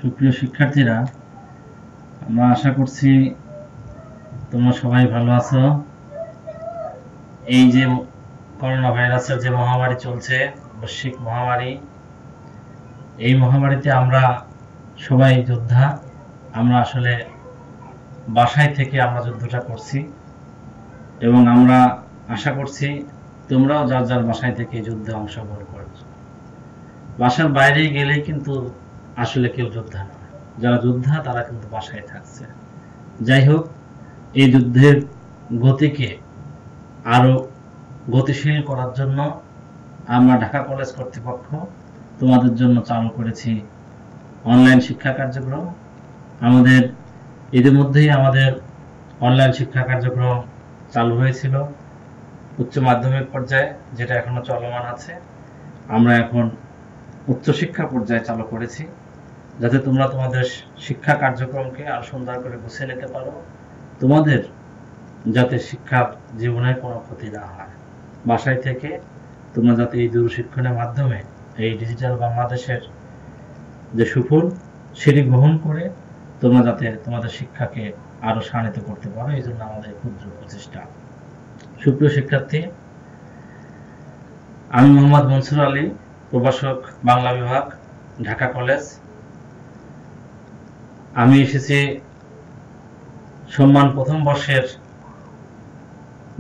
সুপ্রিয় শিক্ষার্থীরা, আমরা আশা করছি তোমরা সবাই ভালো আছো। এই যে করোনা ভাইরাসের যে মহামারী চলছে, বৈশ্বিক মহামারী, এই মহামারীতে আমরা সবাই যোদ্ধা। আমরা আসলে বাসায় থেকে আমরা যুদ্ধটা করছি এবং আমরা আশা করছি তোমরাও যার যার বাসায় থেকে যুদ্ধে অংশগ্রহণ করেছো। বাসার বাইরে গেলেই কিন্তু আসলে কেউ যোদ্ধা নয়, যারা যোদ্ধা তারা কিন্তু বাসায় থাকছে। যাই হোক, এই যুদ্ধের গতিকে আরো গতিশীল করার জন্য আমরা ঢাকা কলেজ কর্তৃপক্ষ তোমাদের জন্য চালু করেছি অনলাইন শিক্ষা কার্যক্রম। আমাদের ইতিমধ্যেই আমাদের অনলাইন শিক্ষা কার্যক্রম চালু হয়েছিল উচ্চ মাধ্যমিক পর্যায়ে, যেটা এখনো চলমান আছে। আমরা এখন উচ্চশিক্ষা পর্যায়ে চালু করেছি, যাতে তোমরা তোমাদের শিক্ষা কার্যক্রমকে আরো সুন্দর করে গুছিয়ে নিতে পারো, তোমাদের যাতে শিক্ষার জীবনের কোনো ক্ষতি না হয়। বাসায় থেকে তোমরা যাতে এই দূরশিক্ষণের মাধ্যমে এই ডিজিটাল বাংলাদেশের যে সুফল সেটি গ্রহণ করে তোমরা যাতে তোমাদের শিক্ষাকে আরো শানিত করতে পারো, এই জন্য আমাদের ক্ষুদ্র প্রচেষ্টা। সুপ্রিয় শিক্ষার্থী, আমি মোহাম্মদ মনসুর আলী, প্রভাষক, বাংলা বিভাগ, ঢাকা কলেজ। আমি এসেছি সম্মান প্রথম বর্ষের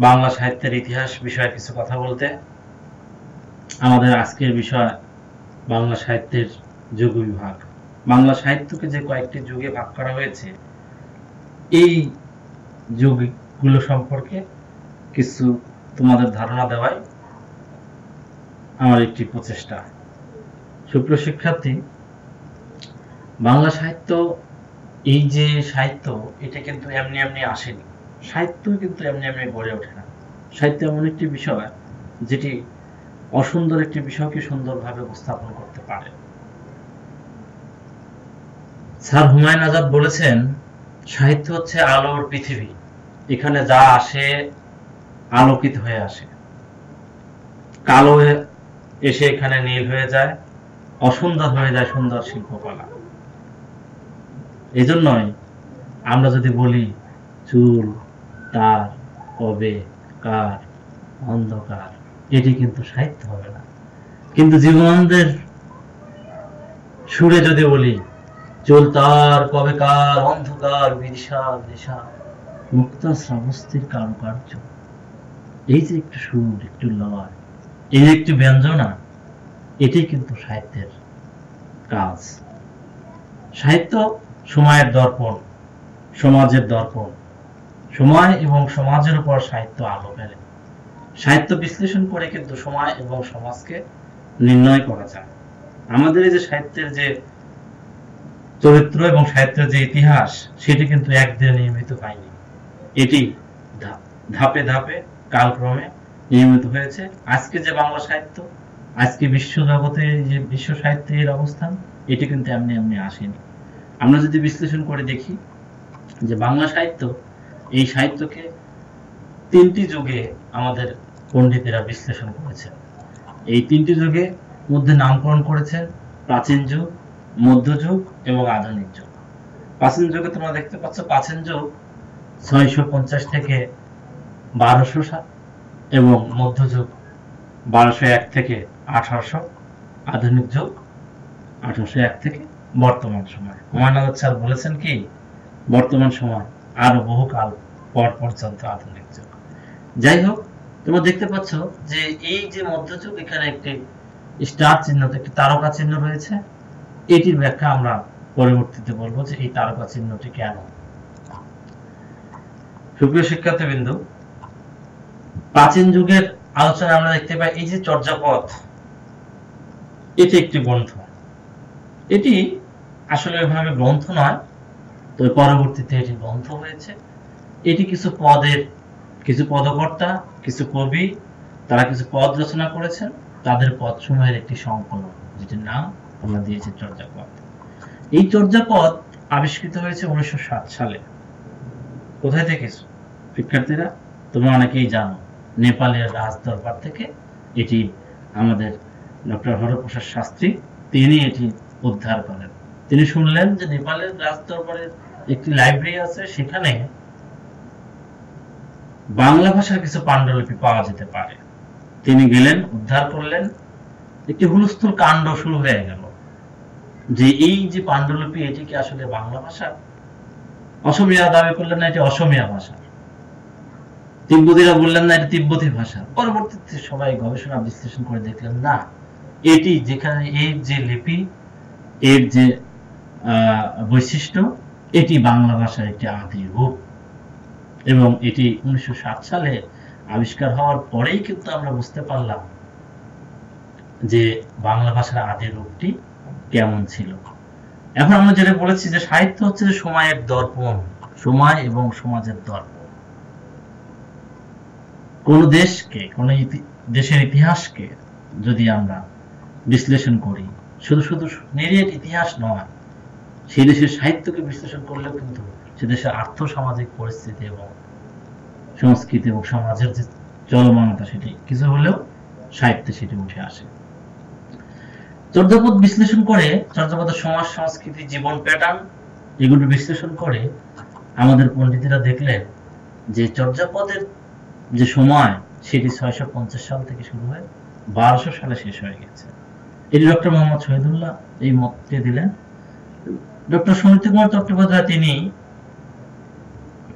বাংলা সাহিত্যের ইতিহাস বিষয়ে কিছু কথা বলতে। আমাদের আজকের বিষয় বাংলা সাহিত্যের যুগ বিভাগ। বাংলা সাহিত্যকে যে কয়েকটি যুগে ভাগ করা হয়েছে, এই যুগগুলো সম্পর্কে কিছু তোমাদের ধারণা দেওয়াই আমার একটি প্রচেষ্টা। সুপ্রিয় শিক্ষার্থী, বাংলা সাহিত্য, এই যে সাহিত্য, এটা কিন্তু এমনি এমনি আসেনি। সাহিত্য কিন্তু এমনি এমনি গড়ে ওঠে না। সাহিত্য এমন একটি বিষয় যেটি অসুন্দর একটি বিষয়কে সুন্দরভাবে উপস্থাপন করতে পারে। স্যার হুমায়ুন আজাদ বলেছেন, সাহিত্য হচ্ছে আলোর পৃথিবী, এখানে যা আসে আলোকিত হয়ে আসে, কালো এসে এখানে নীল হয়ে যায়, অসুন্দর হয়ে যায় সুন্দর শিল্পকলা। এই জন্যই আমরা যদি বলি চুল, তার, কবে, কার, অন্ধকার, এটি কিন্তু সাহিত্য হবে না। কিন্তু জীবনানন্দের সুরে যদি বলি চুল তার, কবে কার, অন্ধকার, বিশাল বিশাল, মুক্ত শ্রাবস্তির কারুকার্য, এই যে একটু সুর, একটু লয়, এই একটু ব্যঞ্জনা, এটি কিন্তু সাহিত্যের কাজ। সাহিত্য সময়ের দর্পণ, সমাজের দর্পণ। সময় এবং সমাজের উপর সাহিত্য আলো ফেলে। সাহিত্য বিশ্লেষণ করে কিন্তু সময় এবং সমাজকে নির্ণয় করা যায়। আমাদের এই যে সাহিত্যের যে চরিত্র এবং সাহিত্যের যে ইতিহাস, সেটি কিন্তু একদিনে নির্মিত হয়নি। এটি ধাপে ধাপে কালক্রমে নির্মিত হয়েছে। আজকে যে বাংলা সাহিত্য, আজকে বিশ্ব জগতে যে বিশ্ব সাহিত্যের অবস্থান, এটি কিন্তু এমনি এমনি আসেনি। আমরা যদি বিশ্লেষণ করে দেখি যে বাংলা সাহিত্য, এই সাহিত্যকে তিনটি যুগে আমাদের পণ্ডিতেরা বিশ্লেষণ করেছেন। এই তিনটি যুগে মধ্যে নামকরণ করেছেন প্রাচীন যুগ, মধ্যযুগ এবং আধুনিক যুগ। প্রাচীন যুগে তোমরা দেখতে পাচ্ছ, প্রাচীন যুগ 650 থেকে 1200 এবং মধ্যযুগ 1201 থেকে 1800, আধুনিক যুগ 1801 থেকে বর্তমান সময়। হুমায়ুন আজাদ স্যার বলেছেন কি, বর্তমান সময় আরো বহুকাল পর পর্যন্ত আধুনিক যুগ। যাই হোক, তোমরা দেখতে পাচ্ছ যে এই যে মধ্যযুগ, এখানে একটি স্টার চিহ্ন, একটি তারকা চিহ্ন রয়েছে। এটির ব্যাখ্যা আমরা পরবর্তীতে বলবো যে এই তারকা চিহ্নটি কেন। সুপ্রিয় শিক্ষার্থীবৃন্দ, প্রাচীন যুগের আলোচনা আমরা দেখতে পাই এই যে চর্যাপদ, এটি একটি গ্রন্থ। এটি আসলে ওইভাবে গ্রন্থ নয়, তো পরবর্তীতে এটি গ্রন্থ হয়েছে। এটি কিছু পদকর্তা, কিছু কবি, তারা কিছু পদ রচনা করেছেন, তাদের পদ সমূহের একটি সংকলন, যেটির নাম আমরা দিয়েছি চর্যাপদ। এই চর্যাপদ আবিষ্কৃত হয়েছে 1907 সালে। কোথায় থেকে শিক্ষার্থীরা? তোমরা অনেকেই জানো, নেপালের রাজ দরবার থেকে এটি আমাদের ডক্টর হরপ্রসাদ শাস্ত্রী, তিনি এটি উদ্ধার করেন। তিনি শুনলেন যে নেপালের রাজদরবারের একটি লাইব্রেরি আছে, সেখানে বাংলা ভাষার কিছু পাণ্ডুলিপি পাওয়া যেতে পারে। তিনি গেলেন, উদ্ধার করলেন। একটি হুলস্থুল কাণ্ড শুরু হয়ে গেল যে এই যে পাণ্ডুলিপি, এটি কি আসলে বাংলা ভাষা? অসমীয়া দাবি করলেন না এটি অসমীয়া ভাষা, তিব্বতীরা বললেন না এটি তিব্বতী ভাষা। পরবর্তীতে সবাই গবেষণা বিশ্লেষণ করে দেখলেন না, এটি যেখানে এর যে লিপি, এর যে বৈশিষ্ট্য, এটি বাংলা ভাষার একটি আদি রূপ। এবং এটি 1907 সালে আবিষ্কার হওয়ার পরেই কিন্তু আমরা বুঝতে পারলাম যে বাংলা ভাষার আদি রূপটি কেমন ছিল। এখন আমরা যেটা বলেছি যে সাহিত্য হচ্ছে যে সময়ের দর্পণ, সময় এবং সমাজের দর্পণ। কোন দেশকে, কোন দেশের ইতিহাসকে যদি আমরা বিশ্লেষণ করি, শুধু শুধু নিরেট ইতিহাস নয়, সেই দেশের সাহিত্যকে বিশ্লেষণ করলেও কিন্তু সে দেশের আর্থ সামাজিক পরিস্থিতি এবং সংস্কৃতি এবং সমাজের যে চলমানতা, সেটি কিছু হলেও সাহিত্যে সেটি উঠে আসে। চর্যাপদ বিশ্লেষণ করে, চর্যাপদের সমাজ সংস্কৃতি, জীবন প্যাটার্ন, এগুলো বিশ্লেষণ করে আমাদের পণ্ডিতেরা দেখলেন যে চর্যাপদের যে সময়, সেটি 650 সাল থেকে শুরু হয়ে 1200 সালে শেষ হয়ে গেছে। এটি ডক্টর মোহাম্মদ শহীদুল্লাহ এই মতটি দিলেন। ডক্টর সুনীতি কুমার চট্টোপাধ্যায় তিনি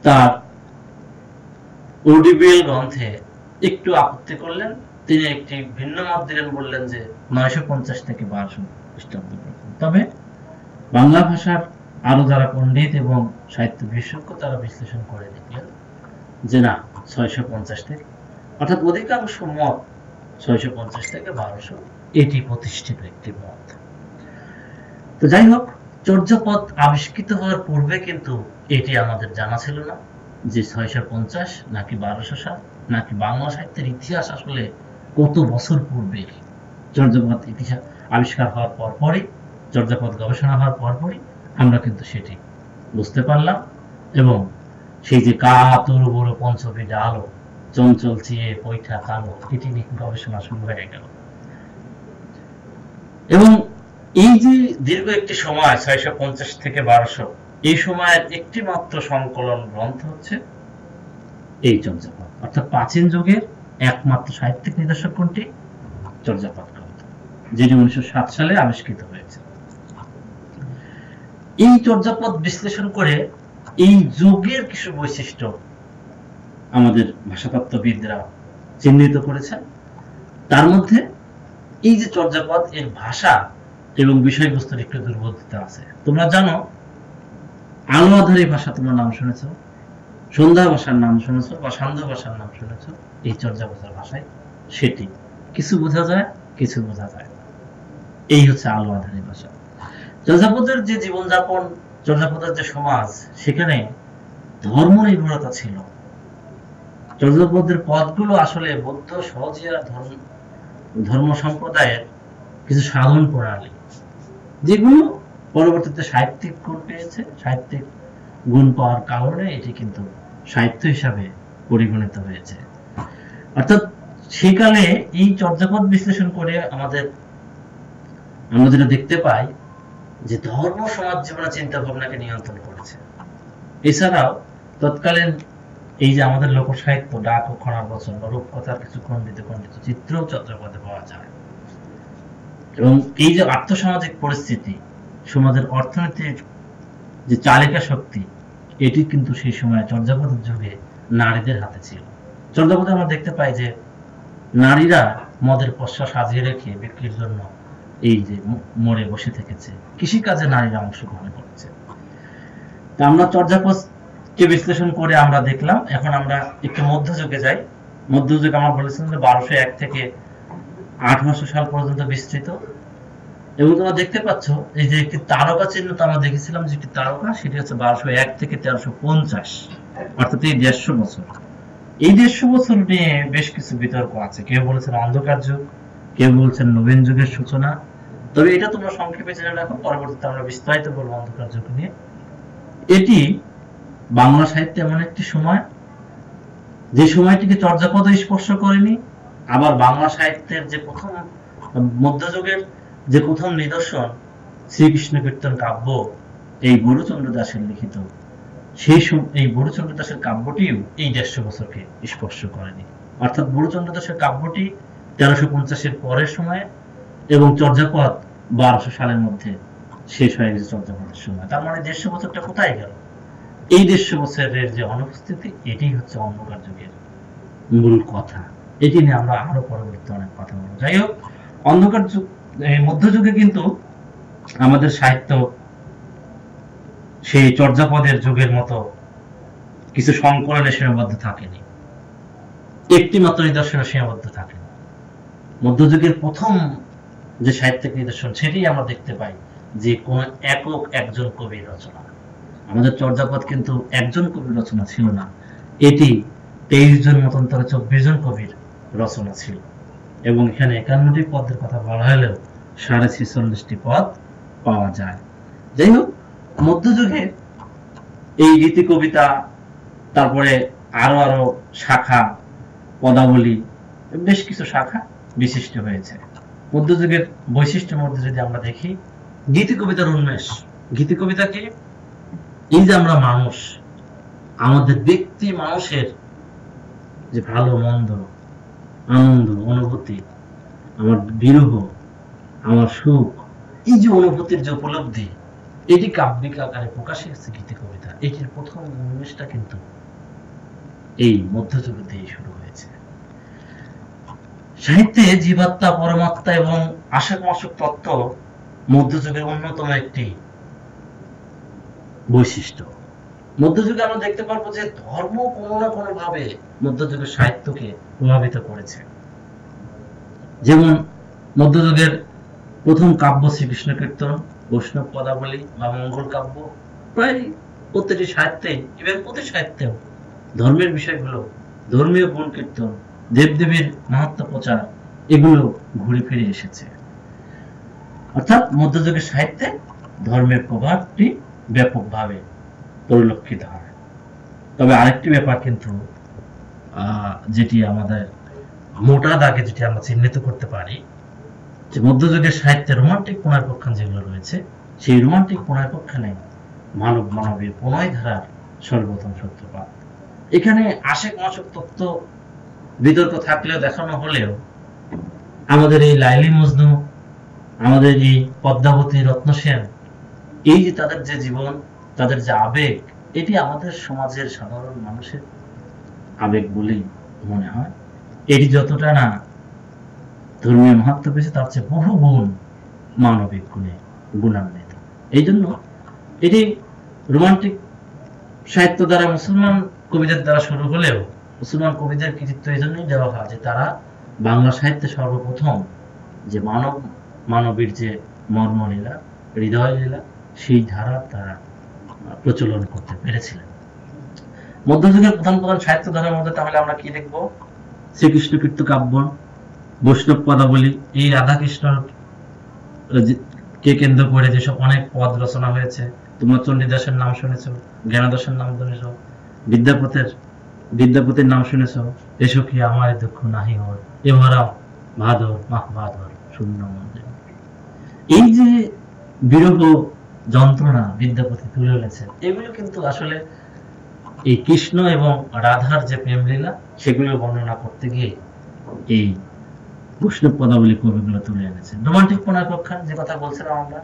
তার ওডিবিএল গ্রন্থে একটু আপত্তি করলেন। তিনি একটি ভিন্ন মত দিলেন, বললেন যে 950 থেকে 1200 খ্রিস্টাব্দ পর্যন্ত। তবে বাংলা ভাষার আরো যারা পণ্ডিত এবং সাহিত্য বিশেষজ্ঞ, তারা বিশ্লেষণ করে দেখলেন যে না, 650 থেকে, অর্থাৎ অধিকাংশ মত 650 থেকে 1200, এটি প্রতিষ্ঠিত একটি মত। তো যাই হোক, চর্যাপদ আবিষ্কৃত হওয়ার পূর্বে কিন্তু এটি আমাদের জানা ছিল না যে 650 নাকি 1200 সাল, নাকি বাংলা সাহিত্যের ইতিহাস আসলে কত বছর পূর্বে। চর্যাপদ ইতিহাস আবিষ্কার হওয়ার পরপরই, চর্যাপদ গবেষণা হওয়ার পরপরই আমরা কিন্তু সেটি বুঝতে পারলাম। এবং সেই যে কাতর বড় পঞ্চবী আলো, চঞ্চল চিয়ে পৈঠা কালো, এটি নিয়ে গবেষণা শুরু হয়ে গেল। এবং এই যে দীর্ঘ একটি সময় 650 থেকে 1200, এই সময়ের একটি মাত্র সংকলন গ্রন্থ হচ্ছে এই চর্যাপদ। অর্থাৎ প্রাচীন যুগের একমাত্র সাহিত্যিক নিদর্শন কোনটি? চর্যাপদ গ্রন্থ, যেটি 1907 সালে আবিষ্কৃত হয়েছে। এই চর্যাপদ বিশ্লেষণ করে এই যুগের কিছু বৈশিষ্ট্য আমাদের ভাষাতত্ত্ববিদরা চিহ্নিত করেছেন। তার মধ্যে এই যে চর্যাপদ, এর ভাষা এবং বিষয়বস্তুর একটু দুর্বোধ্যতা আছে। তোমরা জানো, আলো আধারী ভাষা তোমরা নাম শুনেছ, সন্ধ্যা ভাষার নাম শুনেছ, বা সান্ধ্য ভাষার নাম শুনেছ। এই চর্যাপদের ভাষায় সেটি কিছু বোঝা যায়, কিছু বোঝা যায়। এই হচ্ছে আলো আধারী ভাষা। চর্যাপদের যে জীবনযাপন, চর্যাপদের যে সমাজ, সেখানে ধর্ম নির্ভরতা ছিল। চর্যাপদের পদগুলো আসলে বৌদ্ধ সহজিয়া ধর্ম সম্প্রদায়ের কিছু সাধন প্রণালী, যেগুলো পরবর্তীতে সাহিত্যিক গুণ পেয়েছে। সাহিত্যিক গুণ পাওয়ার কারণে এটি কিন্তু সাহিত্য হিসাবে পরিগণিত হয়েছে। অর্থাৎ সেকালে এই চর্যাপদ বিশ্লেষণ করে আমরা যেটা দেখতে পাই যে ধর্ম সমাজ জীবনের চিন্তা ভাবনাকে নিয়ন্ত্রণ করেছে। এছাড়াও তৎকালীন এই যে আমাদের লোক সাহিত্য, ডাক ও খনার বচন বা রূপকথার কিছু খণ্ডিত চিত্রও চর্যাপদে পাওয়া যায়। এবং এই যে আর্থসামাজিক পরিস্থিতি, সমাজের অর্থনীতির যে চালিকা শক্তি, এটি কিন্তু সেই সময় চর্যাপদের যুগে নারীদের হাতে ছিল। চর্যাপদে আমরা দেখতে পাই যে নারীরা মদের পসরা সাজিয়ে রেখে বিক্রির জন্য এই যে মোড়ে বসে থেকেছে, কৃষিকাজে নারীরা অংশগ্রহণ করেছে। তা আমরা চর্যাপদকে বিশ্লেষণ করে আমরা দেখলাম। এখন আমরা একটু মধ্যযুগে যাই। মধ্যযুগ আমরা বলেছিলাম যে 1201 থেকে 1800 সাল পর্যন্ত বিস্তৃত। এবং তোমরা দেখতে পাচ্ছ এই যে একটি তারকা চিহ্ন, তো আমরা দেখেছিলাম যে একটি তারকা, সেটি হচ্ছে 1201 থেকে 1350, অর্থাৎ এই 150 বছর। এই 150 বছর নিয়ে বেশ কিছু বিতর্ক আছে। কেউ বলেছেন অন্ধকার যুগ, কেউ বলছেন নবীন যুগের সূচনা। তবে এটা তোমরা সংক্ষেপে জেনে রাখো, পরবর্তীতে আমরা বিস্তারিত বলবো অন্ধকার যুগ নিয়ে। এটি বাংলা সাহিত্যে এমন একটি সময়, যে সময়টিকে চর্যাপদ স্পর্শ করেনি। আবার বাংলা সাহিত্যের যে প্রথম মধ্যযুগের যে প্রথম নিদর্শন, শ্রীকৃষ্ণ কীর্তন কাব্য এই গৌরচন্দ্র দাসের লিখিত, এই গৌরচন্দ্র দাসের কাব্যটিও এই 150 বছরকে স্পর্শ করেনি। অর্থাৎ গৌরচন্দ্র দাসের কাব্যটি 1350-এর পরের সময়ে এবং চর্যাপদ 1200 সালের মধ্যে শেষ হয়ে গেছে চর্যাপদের সময়। তার মানে 150 বছরটা কোথায় গেল? এই 150 বছরের যে অনুপস্থিতি, এটাই হচ্ছে অন্ধকার যুগের মূল কথা। এটি নিয়ে আমরা আরো পরবর্তী অনেক কথা বলবো। যাই হোক, অন্ধকার যুগ, মধ্যযুগে কিন্তু আমাদের সাহিত্য সেই চর্যাপদের যুগের মতো কিছু সংকলনে সীমাবদ্ধ থাকেনি, একটি মাত্র নিদর্শনে সীমাবদ্ধ থাকেনি। মধ্যযুগের প্রথম যে সাহিত্যিক নিদর্শন, সেটি আমরা দেখতে পাই যে কোন একক একজন কবির রচনা। আমাদের চর্যাপদ কিন্তু একজন কবির রচনা ছিল না, এটি 23 জন মতান্তরে 24 জন কবির রচনা ছিল। এবং এখানে 51টি পদের কথা বলা হলেও 46.5টি পদ পাওয়া যায়। যাই হোক, মধ্যযুগে এই গীতি কবিতা, তারপরে আরো আরো শাখা পদাবলী, বেশ কিছু শাখা বিশিষ্ট হয়েছে। মধ্যযুগের বৈশিষ্ট্যের মধ্যে যদি আমরা দেখি, গীতি কবিতার উন্মেষ। গীতি কবিতাকে এই যে আমরা মানুষ, আমাদের ব্যক্তি মানুষের যে ভালো মন্দ, আনন্দ, অনুভূতি, আমার বিরহ, আমার সুখ, এই যে অনুভূতির যে উপলব্ধি, এটি কাব্যিক আকারে প্রকাশে হচ্ছে গীতি কবিতা। এটির প্রথম উন্মেষটা কিন্তু এই মধ্যযুগ দিয়ে শুরু হয়েছে। সাহিত্যে জীবাত্মা, পরমাত্মা এবং আশাক-মাশক তত্ত্ব মধ্যযুগের অন্যতম একটি বৈশিষ্ট্য। মধ্যযুগে আমরা দেখতে পারবো যে ধর্ম কোনো না কোনো ভাবে মধ্যযুগের সাহিত্যকে প্রভাবিত করেছে। যেমন মধ্যযুগের প্রথম কাব্য শ্রীকৃষ্ণ কীর্তন, বৈষ্ণব পদাবলী বা মঙ্গল কাব্য, প্রায় প্রতিটি সাহিত্যে, ইভেন প্রতি সাহিত্যেও ধর্মের বিষয়গুলো, ধর্মীয় গুণ কীর্তন, দেবদেবীর মাহাত্ম্য প্রচার, এগুলো ঘুরে ফিরে এসেছে। অর্থাৎ মধ্যযুগের সাহিত্যে ধর্মের প্রভাবটি ব্যাপকভাবে পরিলক্ষিত হয়। তবে আরেকটি ব্যাপার কিন্তু যেটি আমাদের মোটা দাগে যেটি আমরা চিহ্নিত করতে পারি, যে মধ্যযুগের সাহিত্যে রোমান্টিক প্রণয়পক্ষান যেগুলো রয়েছে, সেই রোমান্টিক প্রণয়পক্ষানে মানব মানবীর প্রণয় ধারার সর্বপ্রথম সূত্রপাত। এখানে আশেক-মাশক তত্ত্ব বিতর্ক থাকলেও, দেখানো হলেও, আমাদের এই লাইলি মজনু, আমাদের এই পদ্মাবতী, রত্নসেন, এই যে তাদের যে জীবন, তাদের যে আবেগ, এটি আমাদের সমাজের সাধারণ মানুষের আবেগ বলেই মনে হয়। এটি যতটা না ধর্মীয় মাহাত্ম্য পেয়েছে, তার চেয়ে বহু গুণ মানবিক গুণে গুণান্বিত। এই জন্য এটি রোমান্টিক সাহিত্য দ্বারা, মুসলমান কবিদের দ্বারা শুরু হলেও, মুসলমান কবিদের কৃতিত্ব এই জন্যই দেওয়া হয় যে তারা বাংলা সাহিত্যে সর্বপ্রথম যে মানবীর যে মর্মলীলা, হৃদয় লীলা, সেই ধারা তারা প্রচলন করতে পেরেছিলেন। মধ্যযুগের প্রধান প্রধান সাহিত্য ধারার মধ্যে তাহলে আমরা কি দেখব? শ্রীকৃষ্ণ কীর্তন কাব্য, বৈষ্ণব পদাবলী, এই রাধাকৃষ্ণ কে কেন্দ্র করে যেসব অনেক পদ রচনা হয়েছে। তোমরা চণ্ডীদাসের নাম শুনেছো, জ্ঞানদাসের নাম শুনেছো, বিদ্যাপতির নাম শুনেছো। এসো কি আমার দুঃখ নাহি হয়, এ ভরা ভাদর মাহ ভাদর শূন্য মন্দির। এই যে বিরহ যন্ত্রণা বিদ্যাপতি তুলে এনেছেন, এগুলো কিন্তু আসলে এই কৃষ্ণ এবং রাধার যে প্রেম লীলা, সেগুলো বর্ণনা করতে গিয়ে এই বৈষ্ণব পদাবলী কবিগুলো তুলে এনেছেন। রোমান্টিক প্রণয়পক্ষান যে কথা বলছিলাম আমরা,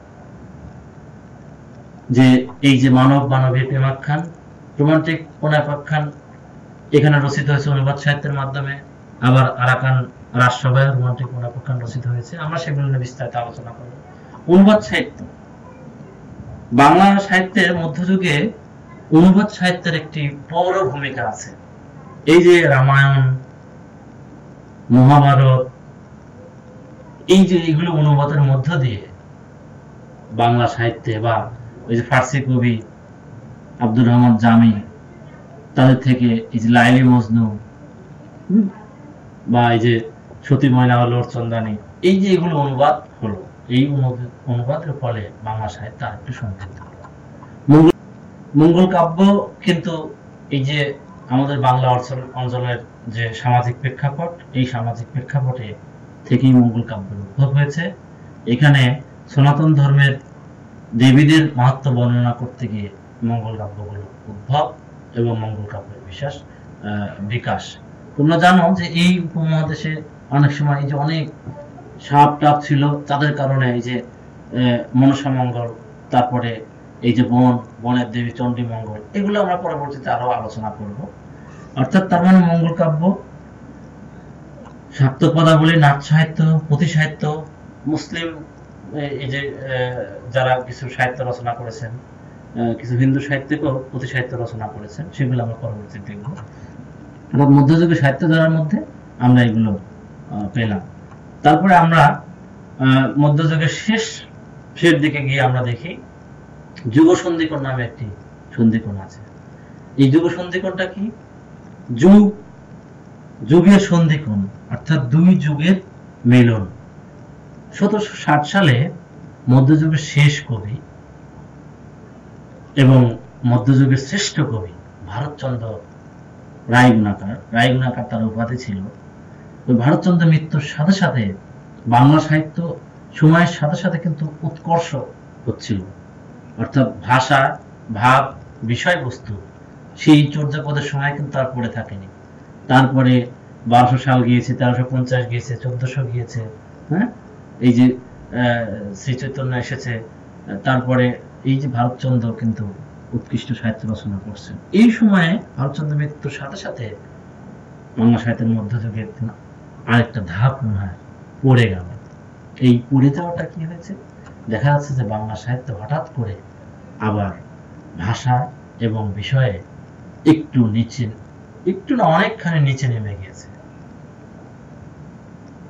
যে এই যে মানব মানবীর প্রেমাখ্যান, রোমান্টিক প্রণয়পক্ষান এখানে রচিত হয়েছে অনুবাদ সাহিত্যের মাধ্যমে। আবার আরাকান রাজসভায় রোমান্টিক প্রণয়পক্ষান রচিত হয়েছে, আমরা সেগুলো নিয়ে বিস্তারিত আলোচনা করব। অনুবাদ সাহিত্য, বাংলা সাহিত্যের মধ্যযুগে অনুবাদ সাহিত্যের একটি বড় ভূমিকা আছে। এই যে রামায়ণ, মহাভারত, এই যে এগুলো অনুবাদের মধ্য দিয়ে বাংলা সাহিত্যে, বা ওই যে ফার্সি কবি আব্দুর রহমান জামি, তাদের থেকে এই যে লাইলি মজনু, বা এই যে সতী ময়না লোর চন্দানী, এই যে এগুলো অনুবাদ হলো, এই অনুবাদের ফলে বাংলা সাহিত্য আরেকটু সমৃদ্ধ হলো। মঙ্গল কাব্য কিন্তু এই যে আমাদের বাংলা অঞ্চলের যে সামাজিক প্রেক্ষাপট, এই সামাজিক প্রেক্ষাপটে থেকেই মঙ্গল কাব্যের উদ্ভব হয়েছে। এখানে সনাতন ধর্মের দেবীদের মাহাত্ম্য বর্ণনা করতে গিয়ে মঙ্গল কাব্যগুলো উদ্ভব এবং মঙ্গল কাব্যের বিকাশ। তোমরা জানো যে এই উপমহাদেশে অনেক সময় এই যে অনেক সাপ টাপ ছিল, তাদের কারণে এই যে মনসা মঙ্গল, তারপরে এই যে বনের দেবী চণ্ডী মঙ্গল, এগুলো আমরা পরবর্তীতে আরো আলোচনা করব। অর্থাৎ তার মানে মঙ্গল কাব্য, শাক্ত পদাবলী, নাট সাহিত্য, পুঁথি সাহিত্য, মুসলিম এই যে যারা কিছু সাহিত্য রচনা করেছেন, কিছু হিন্দু সাহিত্যিকও পুঁথি সাহিত্য রচনা করেছেন, সেগুলো আমরা পরবর্তীতে দেখব। অর্থাৎ মধ্যযুগের সাহিত্য ধারার মধ্যে আমরা এগুলো পেলাম। তারপরে আমরা মধ্যযুগের শেষ দিকে গিয়ে আমরা দেখি যুগ সন্ধিকোণ নামে একটি সন্ধিকোণ আছে। এই যুগ সন্ধিকোণটা কি? যুগের সন্ধিকোণ, অর্থাৎ দুই যুগের মিলন। 1760 সালে মধ্যযুগের শেষ কবি এবং মধ্যযুগের শ্রেষ্ঠ কবি ভারতচন্দ্র রায়গুণাকার তার উপাধি ছিল। ওই ভারতচন্দ্র মৃত্যুর সাথে সাথে বাংলা সাহিত্য সময়ের সাথে সাথে কিন্তু উৎকর্ষ হচ্ছিল। অর্থাৎ ভাষা, ভাব, বিষয়বস্তু সেই চর্যাপদের সময় কিন্তু তার পড়ে থাকেনি। তারপরে 1200 সাল গিয়েছে, 1350 গিয়েছে, 1400 গিয়েছে, হ্যাঁ, এই যে শ্রী চৈতন্য এসেছে, তারপরে এই যে ভারতচন্দ্র কিন্তু উৎকৃষ্ট সাহিত্য রচনা করছেন। এই সময়ে ভারতচন্দ্র মৃত্যুর সাথে সাথে বাংলা সাহিত্যের মধ্যযুগের আরেকটা ধাপ মনে হয় পড়ে গেল। এই পড়ে যাওয়াটা কি হয়েছে? দেখা যাচ্ছে যে বাংলা সাহিত্য হঠাৎ করে আবার ভাষা এবং বিষয়ে একটু না অনেকখানি নিচে নেমে গিয়েছে,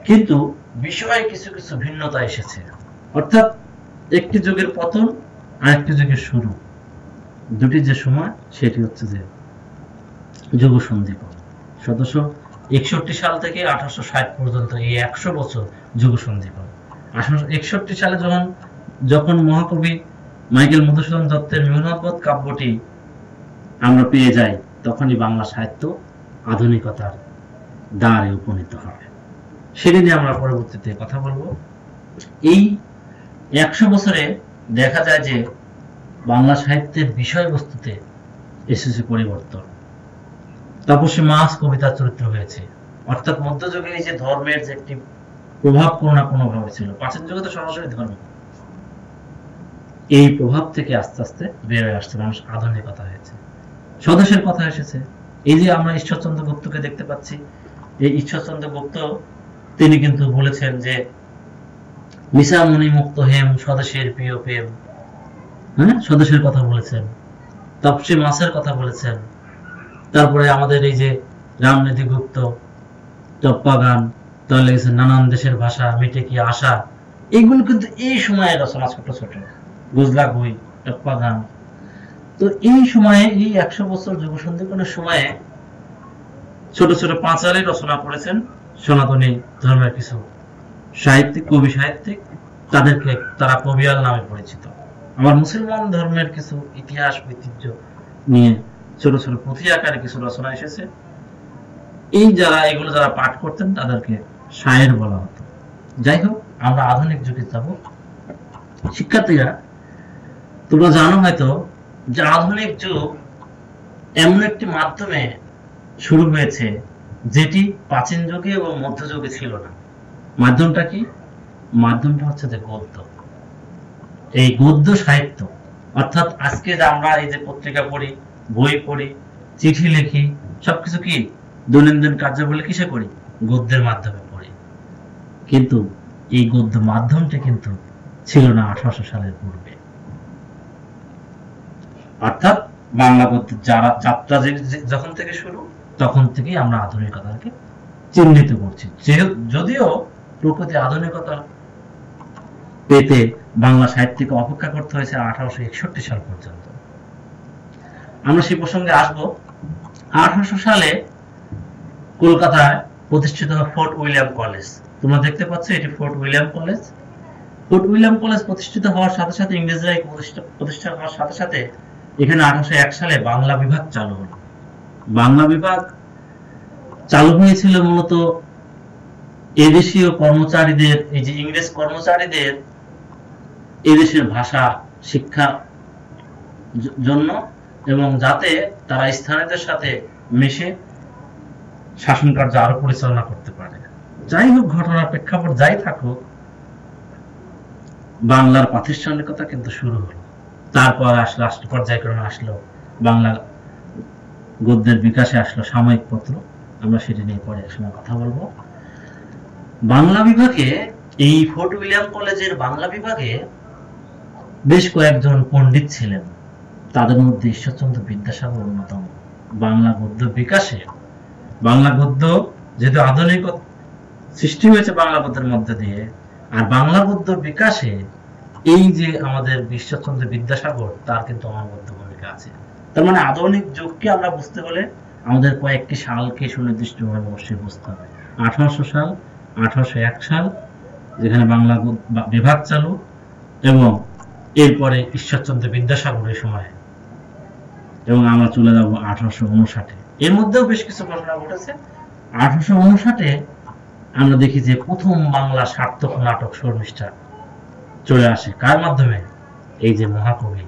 কিন্তু বিষয়ে কিছু কিছু ভিন্নতা এসেছে। অর্থাৎ একটি যুগের পতন আর একটি যুগের শুরু, দুটি যে সময়, সেটি হচ্ছে যে যুগ সন্ধিকোণ। 1761 সাল থেকে 1860 পর্যন্ত এই 100 বছর যুগ সন্ধিকোণ। 1861 সালে যখন মহাকবি মাইকেল মধুসূদন দত্তের মিলনবোধ কাব্যটি আমরা পেয়ে যাই, তখনই বাংলা সাহিত্য আধুনিকতার দ্বারে উপনীত হবে। সেটা নিয়ে আমরা পরবর্তীতে কথা বলবো। এই 100 বছরে দেখা যায় যে বাংলা সাহিত্যের বিষয়বস্তুতে এসেছে পরিবর্তন। তাপসী মাস কবিতার চরিত্র হয়েছে। অর্থাৎ মধ্যযুগে এই যে ধর্মের যে একটি প্রভাব কোনো না কোনো ভাবে ছিল, প্রাচীন যুগে তো সরাসরি ধর্ম, এই প্রভাব থেকে আস্তে আস্তে বের হয়ে আসছে, মানুষ আধুনিকতা হয়েছে, স্বদেশের কথা এসেছে। এই যে আমরা ঈশ্বরচন্দ্র গুপ্তকে দেখতে পাচ্ছি, এই ঈশ্বরচন্দ্র গুপ্ত তিনি কিন্তু বলেছেন যে মিশামণি মুক্ত হেম স্বদেশের প্রিয় প্রেম, হ্যাঁ, স্বদেশের কথা বলেছেন। তাপসী মাসের কথা বলেছেন। তারপরে আমাদের এই যে রামনীতি গুপ্ত টপ্পা গান, তাহলে নানান দেশের ভাষা মিটে কি আশা, এগুলো কিন্তু এই সময়ে রচনা, ছোট ছোট গুজলা বই, টপ্পা গান। তো এই সময়ে এই 100 বছর যুগ সন্ধিকোণের সময়ে ছোট ছোট পাঁচালী রচনা করেছেন সনাতনী ধর্মের কিছু সাহিত্যিক, কবি সাহিত্যিক, তারা কবিয়াল নামে পরিচিত। আবার মুসলমান ধর্মের কিছু ইতিহাস ঐতিহ্য নিয়ে ছোট ছোট পুঁথি আকারে কিছু রচনা এসেছে। এগুলো যারা পাঠ করতেন তাদেরকে শায়ের বলা হতো। যাই হোক, আমরা আধুনিক যুগে যাব। শিক্ষার্থীরা, তোমরা জানো হয়তো যে আধুনিক যুগ এমন একটি মাধ্যমে শুরু হয়েছে যেটি প্রাচীন যুগে এবং মধ্যযুগে ছিল না। মাধ্যমটা কি? মাধ্যমটা হচ্ছে যে গদ্য। এই গদ্য সাহিত্য, অর্থাৎ আজকে যে আমরা এই যে পত্রিকা পড়ি, বই পড়ি, চিঠি লিখি, সবকিছু কি দৈনন্দিন কার্যাবলী কিসে করি? গদ্যের মাধ্যমে পড়ি। কিন্তু এই গদ্য মাধ্যমটি কিন্তু ছিল না 1800 সালের পূর্বে। অর্থাৎ বাংলা গদ্যের যাত্রা যখন থেকে শুরু, তখন থেকেই আমরা আধুনিকতাকে চিহ্নিত করছি। যদিও প্রকৃতি আধুনিকতা পেতে বাংলা সাহিত্যকে অপেক্ষা করতে হয়েছে 1861 সাল পর্যন্ত। আমরা সেই প্রসঙ্গে আসব। 1800 সালে কলকাতায় প্রতিষ্ঠিত হয় ফোর্ট উইলিয়াম কলেজ। তোমরা দেখতে পাচ্ছ, এটি fort William college. Fort William college প্রতিষ্ঠিত হওয়ার সাথে সাথে, ইংরেজরা প্রতিষ্ঠা হওয়ার সাথে সাথে এখানে 1801 সালে বাংলা বিভাগ চালু হলো। বাংলা বিভাগ চালু হয়েছিল মূলত এদেশীয় কর্মচারীদের, এই যে ইংরেজ কর্মচারীদের এদেশের ভাষা শিক্ষা জন্য, এবং যাতে তারা স্থানীয়দের সাথে মিশে শাসন কার্য আরো পরিচালনা করতে পারে। যাই হোক, ঘটনার প্রেক্ষাপট যাই থাকুক, বাংলার প্রাতিষ্ঠানিকতা কিন্তু শুরু হলো। তারপর আসলো পর্যায়ক্রমে আসলো বাংলা গদ্যের বিকাশে আসলো সাময়িক পত্র। আমরা সেটি নিয়ে পরে একসময় কথা বলবো। বাংলা বিভাগে, এই ফোর্ট উইলিয়াম কলেজের বাংলা বিভাগে বেশ কয়েকজন পণ্ডিত ছিলেন, তাদের মধ্যে ঈশ্বরচন্দ্র বিদ্যাসাগর অন্যতম। বাংলা গদ্য বিকাশে, বাংলা গদ্য যেহেতু আধুনিক সৃষ্টি হয়েছে বাংলা গদ্যের মধ্যে দিয়ে, আর বাংলা গদ্য বিকাশে এই যে আমাদের ঈশ্বরচন্দ্র বিদ্যাসাগর, তার কিন্তু অনবদ্য ভূমিকা আছে। তার মানে আধুনিক যুগকে আমরা বুঝতে হলে আমাদের কয়েকটি সালকে সুনির্দিষ্টভাবে অবশ্যই বুঝতে হবে। 1800 সাল, 1801 সাল যেখানে বাংলা বিভাগ চালু, এবং এরপরে ঈশ্বরচন্দ্র বিদ্যাসাগরের সময়, এবং আমরা চলে যাব 1859। এর মধ্যেও বেশ কিছু ঘটনা ঘটেছে। 1859 আমরা দেখি যে প্রথম বাংলা সার্থক নাটক শর্মিষ্ঠা চলে আসে। কার মাধ্যমে? এই যে মহাকবি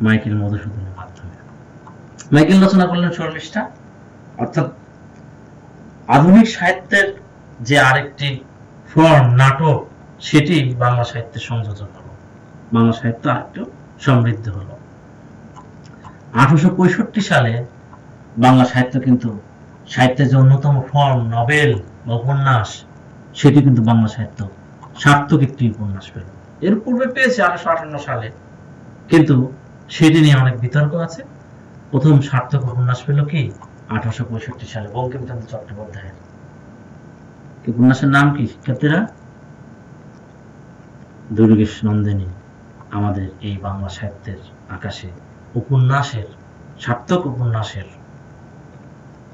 মাইকেল মধুসূদনের মাধ্যমে। মাইকেল রচনা করলেন শর্মিষ্ঠা, অর্থাৎ আধুনিক সাহিত্যের যে আরেকটি ফর্ম নাটক, সেটি বাংলা সাহিত্যের সংযোজন হলো, বাংলা সাহিত্য আরেকটু সমৃদ্ধ হলো। 1865 সালে বাংলা সাহিত্য কিন্তু সাহিত্যের যে অন্যতম ফর্ম নভেল বা উপন্যাস, সেটি কিন্তু বাংলা সাহিত্য সার্থক একটি উপন্যাস পেল। এর পূর্বে পেয়েছে 1858 সালে, কিন্তু সেটি নিয়ে অনেক বিতর্ক আছে। প্রথম সার্থক উপন্যাস পেল কি 1865 সালে বঙ্কিমচন্দ্র চট্টোপাধ্যায়ের। উপন্যাসের নাম কি শিক্ষার্থীরা? দুর্গেশ নন্দিনী। আমাদের এই বাংলা সাহিত্যের আকাশে উপন্যাসের, সার্থক উপন্যাসের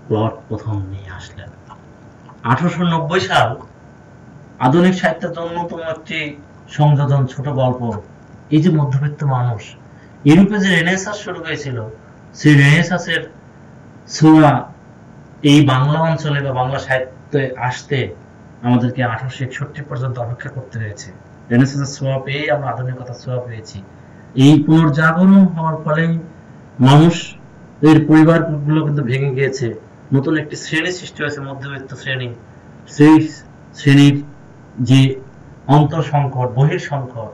প্লট প্রথম নিয়ে আসলেন। 1890 সাল আধুনিক সাহিত্যের অন্যতম একটি সংযোজন ছোট গল্প। এই যে মধ্যবিত্ত মানুষ, ইউরোপে যে রেনেসাঁস শুরু হয়েছিল, সেই রেনেসাঁসের ছোঁয়া এই বাংলা অঞ্চলে বা বাংলা সাহিত্যে আসতে আমাদেরকে 1861 পর্যন্ত অপেক্ষা করতে হয়েছে। রেনেসাঁসের ছোঁয়া পেয়ে আমরা আধুনিকতার ছোঁয়া পেয়েছি। এই পুনর্জাগরণ হওয়ার ফলেই মানুষ এর পরিবারগুলো কিন্তু ভেঙে গিয়েছে, নতুন একটি শ্রেণী সৃষ্টি হয়েছে, মধ্যবিত্ত শ্রেণী। সেই শ্রেণীর যে অন্তর সংকট, বহির সংকট,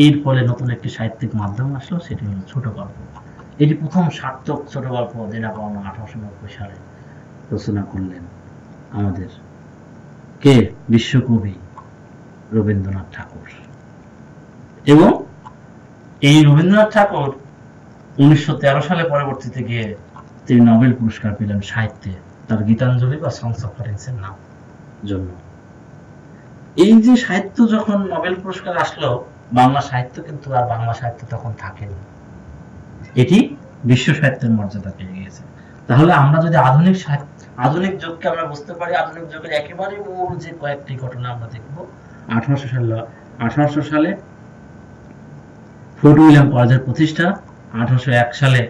এর ফলে নতুন একটি সাহিত্যিক মাধ্যম আসলো, সেটি হলো ছোট গল্প। এটি প্রথম সার্থক ছোট গল্প দেনা পাওনা 1890 সালে রচনা করলেন আমাদের কে? বিশ্বকবি রবীন্দ্রনাথ ঠাকুর। এবং এই রবীন্দ্রনাথ ঠাকুর 1913 সালে পরবর্তীতে গিয়ে তিনি নোবেল পুরস্কার পেলেন সাহিত্যে, তার গীতাঞ্জলি বা সংস অফ ফরেন্সের নাম জন্য। এই যে সাহিত্য যখন নোবেল পুরস্কার আসলো, বাংলা সাহিত্য কিন্তু আর বাংলা সাহিত্য তখন থাকেনি, এটি বিশ্ব সাহিত্যের মর্যাদা পেয়ে গিয়েছে। তাহলে আমরা যদি আধুনিক সাহিত্য, আধুনিক যুগকে আমরা বুঝতে পারি, আধুনিক যুগের একেবারে মূল যে কয়েকটি ঘটনা আমরা দেখব। 1800 সালে ফোর্ট উইলিয়াম কলেজের প্রতিষ্ঠা, 1801 সালে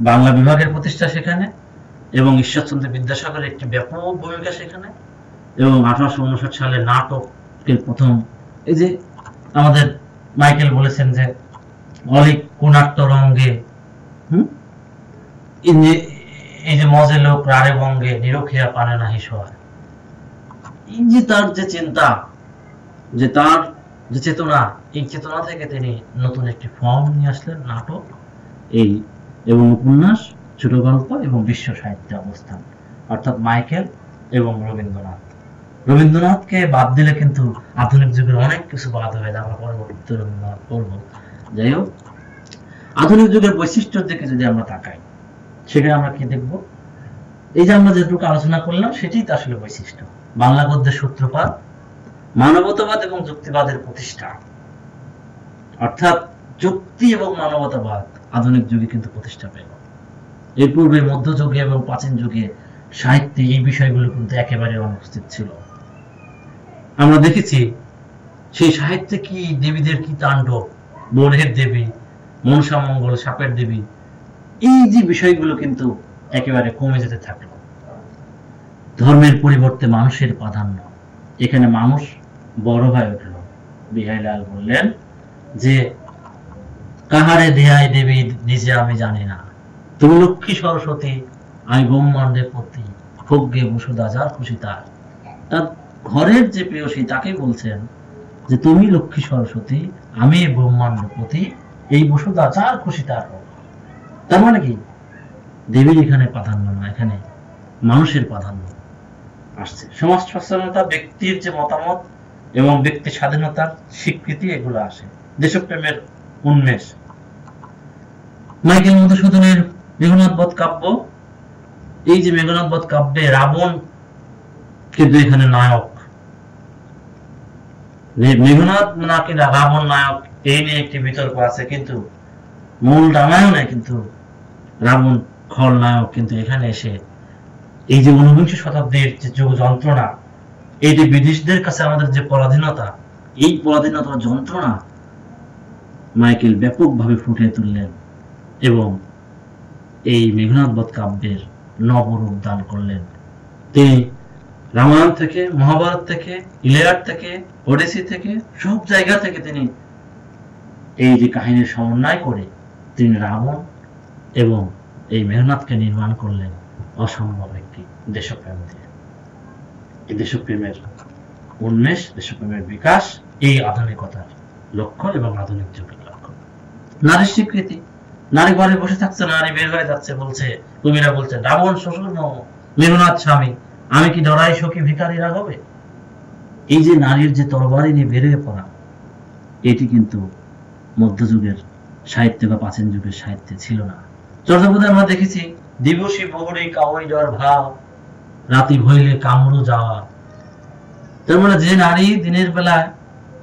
বাংলা বিভাগের প্রতিষ্ঠা সেখানে, এবং ঈশ্বরচন্দ্র বিদ্যাসাগরের একটি ব্যাপক ভূমিকা সেখানে, এবং 1859 সালে নাটকের প্রথম, এই যে আমাদের মাইকেল বলেছেন যে অলিক কোনাট্য রঙ্গে, এই যে মজে লোক রারে বঙ্গে নিরখিয়া পানে নাহি সহায়। এই যে তার যে চিন্তা, যে তার যে চেতনা, এই চেতনা থেকে তিনি নতুন একটি ফর্ম নিয়ে আসলেন, নাটক, এই এবং উপন্যাস, ছোট গল্প এবং বিশ্ব সাহিত্যে অবস্থান, অর্থাৎ মাইকেল এবং রবীন্দ্রনাথ। রবীন্দ্রনাথকে বাদ দিলে কিন্তু আধুনিক যুগের অনেক কিছু বাদ হয়ে যায়, আমরা পরবর্তীতে রবীন্দ্রনাথ পড়ব। যাই হোক, আধুনিক যুগের বৈশিষ্ট্যের দিকে যদি আমরা তাকাই, সেখানে আমরা কি দেখব? এই যে আমরা যেটুকু আলোচনা করলাম, সেটাই তো আসলে বৈশিষ্ট্য। বাংলা গদ্যের সূত্রপাত, মানবতাবাদ এবং যুক্তিবাদের প্রতিষ্ঠা, অর্থাৎ যুক্তি এবং মানবতাবাদ আধুনিক যুগে কিন্তু প্রতিষ্ঠা পেল। এর পূর্বে মধ্যযুগে এবং প্রাচীন যুগে সাহিত্যে এই বিষয়গুলো কিন্তু একেবারে অনুপস্থিত ছিল। আমরা দেখেছি সেই সাহিত্যে কি দেবীদের কি তাণ্ডব, বনের দেবী, মনসা মঙ্গল, সাপের দেবী, এই যে বিষয়গুলো কিন্তু একেবারে কমে যেতে থাকলো। ধর্মের পরিবর্তে মানুষের প্রাধান্য, এখানে মানুষ বড় হয়ে উঠল, বিহারীলাল বললেন যে কাহারে দেয়াই দেবী নিজে আমি জানি না, তুমি লক্ষ্মী সরস্বতী, আমি ব্রহ্মাণ্ডের পতি, ভোগ্যে বসুধা যার খুশি তার। তার ঘরের যে প্রেয়সী তাকে বলছেন যে তুমি লক্ষ্মী সরস্বতী, আমি ব্রহ্মাণ্ডের পতি, এই বসুধা যার খুশি তার হোক। তার মানে কি দেবীর এখানে প্রাধান্য না, এখানে মানুষের প্রাধান্য আসছে। সমাজ সচেতনতা, ব্যক্তির যে মতামত এবং ব্যক্তি স্বাধীনতার স্বীকৃতি, এগুলো আসে। দেশপ্রেমের উন্মেষ। মাইকেল মধুসূদনের মেঘনাদ বধ কাব্য, এই যে মেঘনাদ বধ কাব্যে রাবণ কিন্তু এখানে নায়ক, মেঘনাদ নাকি রাবণ নায়ক এই নিয়ে একটি বিতর্ক আছে, কিন্তু মূল রামায়ণে কিন্তু রাবণ খলনায়ক। কিন্তু এখানে এসে এই যে ঊনবিংশ শতাব্দীর যে যুগ যন্ত্রণা, এই যে ব্রিটিশদের কাছে আমাদের যে পরাধীনতা, এই পরাধীনতার যন্ত্রণা মাইকেল ব্যাপকভাবে ফুটিয়ে তুললেন এবং এই মেঘনাদ বধ কাব্যের নবরূপ দান করলেন। তিনি রামায়ণ থেকে, মহাভারত থেকে, ইলিয়াড থেকে, ওডিসি থেকে, সব জায়গা থেকে তিনি এই যে কাহিনীর সমন্বয় করে তিনি রাবণ এবং এই মেঘনাদকে নির্মাণ করলেন অসম্ভব একটি দেশপ্রেম দিয়ে। এই দেশপ্রেমের উন্মেষ, দেশপ্রেমের বিকাশ এই আধুনিকতার লক্ষ্য এবং আধুনিক যুগের লক্ষ্য। নারীর স্বীকৃতি, নারী ঘরে বসে থাকছে, নারী বের হয়ে যাচ্ছে, বলছে, কবিরা বলছে রাবণ শ্বশুর নও, মেঘনাদ স্বামী, আমি কি ডরাই সখী ভিখারি রাঘবে। এই যে নারীর যে তরবারি নিয়ে বেরিয়ে পড়া, এটি কিন্তু মধ্যযুগের সাহিত্যে বা প্রাচীন যুগের সাহিত্যে ছিল না। চর্যাপদে আমরা দেখেছি দিবসী বহুরি কাওয়াই ডর ভাব, রাতি ভইলে কামড়ু যাওয়া। তার মানে যে নারী দিনের বেলায়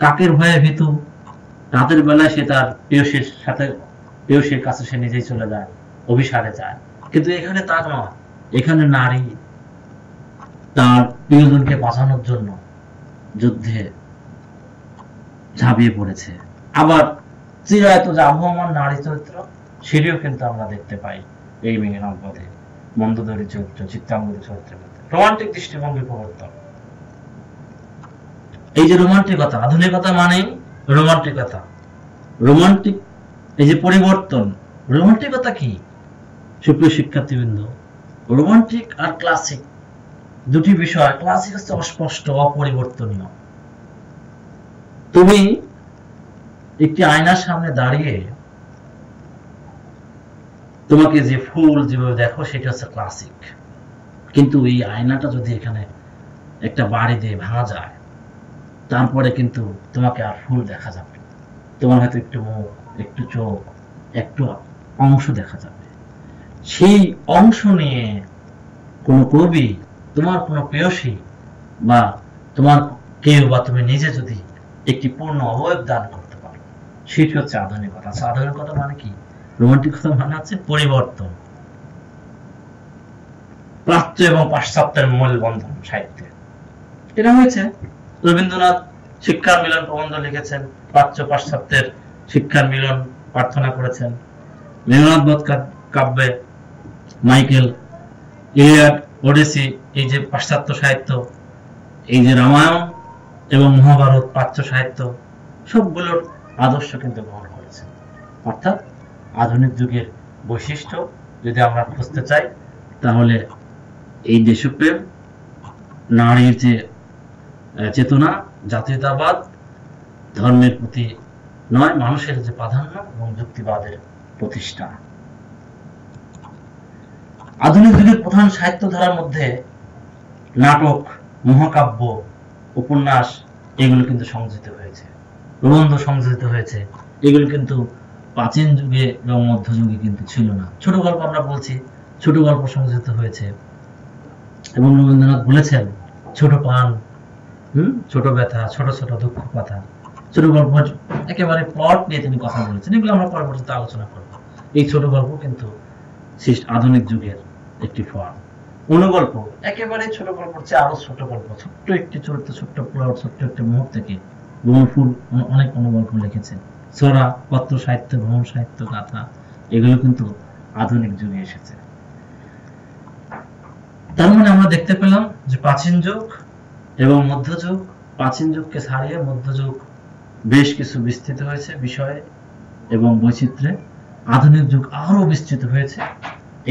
কাকের ভয়ে ভীতু, রাতের বেলায় সে তার প্রেয়সীর সাথে, প্রেয়সীর কাছে সে নিজেই চলে যায়, অভিসারে যায়। কিন্তু এখানে তা নয়, এখানে নারী তার প্রিয়জনকে বাঁচানোর জন্য যুদ্ধে ঝাঁপিয়ে পড়েছে। আবার চিরায়ত যে আবহমান নারী চরিত্র, সেটিও কিন্তু আমরা দেখতে পাই এই মেঘনাদ বধে। মন্দোদরী চরিত্র, চিত্রাঙ্গদী চরিত্রের মধ্যে রোমান্টিক দৃষ্টিভঙ্গি প্রবর্তন। এই যে রোমান্টিকতা, আধুনিকতা মানে রোমান্টিকতা, রোমান্টিক এই যে পরিবর্তন। রোমান্টিকতা কি সুপ্রিয় শিক্ষার্থীবৃন্দ? রোমান্টিক আর ক্লাসিক দুটি বিষয়। ক্লাসিক হচ্ছে অস্পষ্ট, অপরিবর্তনীয়। তুমি একটি আয়নার সামনে দাঁড়িয়ে তোমাকে যে ফুল যেভাবে দেখো, সেটা হচ্ছে ক্লাসিক। কিন্তু এই আয়নাটা যদি এখানে একটা বাড়ি দিয়ে ভাঙা যায়, তারপরে কিন্তু তোমাকে আর ফুল দেখা যাবে, তোমার হয়তো একটু মুখ, একটু চোখ, একটু অংশ দেখা যাবে। সেই অংশ নিয়ে কোনো কবি, তোমার কোনো প্রেয়সী বা তোমার কেউ বা তুমি নিজে যদি একটি পূর্ণ অবয়ব দান করতে পারো, সেটি হচ্ছে আধুনিকতা। আধুনিকতা মানে কি? রোমান্টিকতা মানে হচ্ছে পরিবর্তন, প্রাচ্য এবং পাশ্চাত্যের মূল বন্ধন সাহিত্যে। এটা হয়েছে রবীন্দ্রনাথ শিক্ষার মিলন প্রবন্ধ লিখেছেন, প্রাচ্য পাশ্চাত্যের শিক্ষার মিলন প্রার্থনা করেছেন। মেঘনাদ বধ কাব্যে মাইকেল ইলিয়াড, ওডিসি, এই যে পাশ্চাত্য সাহিত্য, এই যে রামায়ণ এবং মহাভারত প্রাচ্য সাহিত্য, সবগুলোর আদর্শ কিন্তু গ্রহণ করেছেন। অর্থাৎ আধুনিক যুগের বৈশিষ্ট্য যদি আমরা খুঁজতে চাই, তাহলে এই দেশপ্রেম, নারীর যে চেতনা, জাতীয়তাবাদ, ধর্মের প্রতি নয়, মানুষের যে প্রাধান্য এবং যুক্তিবাদের প্রতিষ্ঠা। আধুনিক যুগের প্রধান সাহিত্য ধারার মধ্যে নাটক, মহাকাব্য, উপন্যাস এগুলো কিন্তু সংযোজিত হয়েছে, প্রবন্ধ সংযোজিত হয়েছে। এগুলো কিন্তু প্রাচীন যুগে এবং মধ্যযুগে কিন্তু ছিল না। ছোট গল্প আমরা বলছি, ছোট গল্প সংযোজিত হয়েছে এবং রবীন্দ্রনাথ বলেছেন ছোট পান, ছোট ব্যথা, ছোট ছোট দুঃখ কথা, ছোট গল্প একেবারে প্লট নিয়ে তিনি কথা বলেছেন। এগুলো আমরা পরবর্তীতে আলোচনা করব। এই ছোট গল্প কিন্তু আধুনিক যুগের একটি ফর্ম। অনুগল্প একেবারে ছোট গল্প চেয়ে আরো ছোট গল্প, ছোট্ট একটি চরিত্র, ছোট্ট প্লট, ছোট্ট একটি মুহূর্ত থেকে বহুফুল অনেক অনুগল্প লিখেছেন। ছড়া, পত্র সাহিত্য, ভ্রমণ সাহিত্য, গাথা, এগুলো কিন্তু আধুনিক যুগে এসেছে। তার মানে আমরা দেখতে পেলাম যে প্রাচীন যুগ এবং মধ্যযুগ, প্রাচীন যুগকে ছাড়িয়ে মধ্যযুগ বেশ কিছু বিস্তৃত হয়েছে বিষয়ে এবং বৈচিত্র্যে। আধুনিক যুগ আরো বিস্তৃত হয়েছে।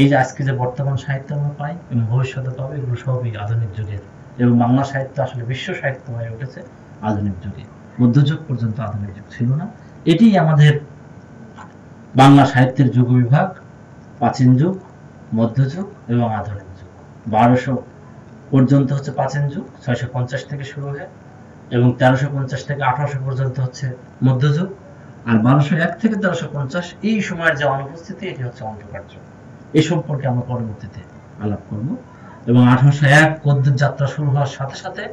এই যে আজকে যে বর্তমান সাহিত্য আমরা পাই এবং ভবিষ্যতে পাবো, এগুলো সবই আধুনিক যুগের। এবং বাংলা সাহিত্য আসলে বিশ্ব সাহিত্য হয়ে উঠেছে আধুনিক যুগে। মধ্যযুগ পর্যন্ত আধুনিক যুগ ছিল না। এটি আমাদের বাংলা সাহিত্যের যুগ বিভাগ: প্রাচীন যুগ, মধ্যযুগ এবং আধুনিক যুগ। 1200 পর্যন্ত হচ্ছে প্রাচীন যুগ, 650 থেকে শুরু হয়ে, এবং 1350 থেকে 1800 পর্যন্ত হচ্ছে মধ্যযুগ। আর 1201 থেকে 1350 এই সময়ের যে অনুপস্থিতি, এটি হচ্ছে অন্ধকার যুগ। এই সম্পর্কে আমরা পরবর্তীতে আলাপ করব। এবং 1801 পদ্ধতি যাত্রা শুরু হওয়ার সাথে সাথে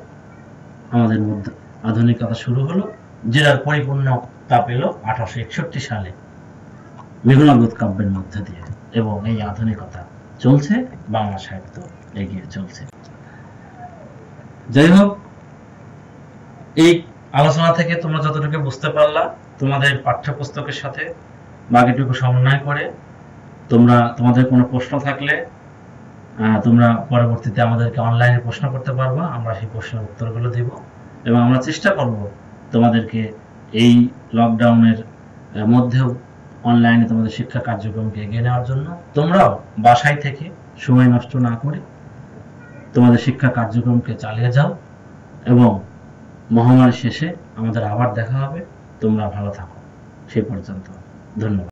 আমাদের মধ্যে আধুনিকতা শুরু হলো, যেটার পরিপূর্ণতা পেল 1861 সালে মেঘনাদ কাব্যের মধ্যে দিয়ে। এবং এই আধুনিকতা চলছে, বাংলা সাহিত্য এগিয়ে চলছে। যাই হোক, এই আলোচনা থেকে তোমরা যতটুকু বুঝতে পারলা, তোমাদের পাঠ্যপুস্তকের সাথে বাকিটুকু সমন্বয় করে তোমাদের কোনো প্রশ্ন থাকলে তোমরা পরবর্তীতে আমাদেরকে অনলাইনে প্রশ্ন করতে পারবা। আমরা সেই প্রশ্নের উত্তরগুলো দেব এবং আমরা চেষ্টা করব তোমাদেরকে এই লকডাউনের মধ্যেও অনলাইনে তোমাদের শিক্ষা কার্যক্রমকে এগিয়ে নেওয়ার জন্য। তোমরাও বাসায় থেকে সময় নষ্ট না করে তোমাদের শিক্ষা কার্যক্রমকে চালিয়ে যাও এবং মহামারী শেষে আমাদের আবার দেখা হবে। তোমরা ভালো থাকো। সেই পর্যন্ত ধন্যবাদ।